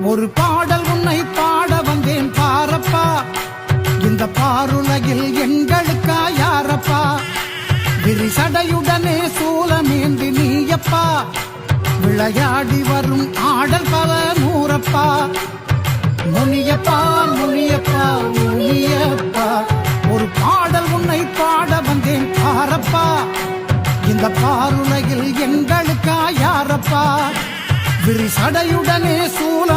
ஒரு பாடல் உன்னை பாட வந்தேன் பாரப்பா, இந்த பாருலகில் எங்களுக்கா யாரப்பா, விரிசடையுடனே சூலமேந்தி நீயப்பா, விளையாடி வரும் ஆடல் பல நூறப்பா, முனியப்பா முனியப்பா முனியப்பா. ஒரு பாடல் உன்னை பாட வந்தேன் பாரப்பா, இந்த பாருலகில் எங்களுக்கா யாரப்பா, விரிசடையுடனே சூலம்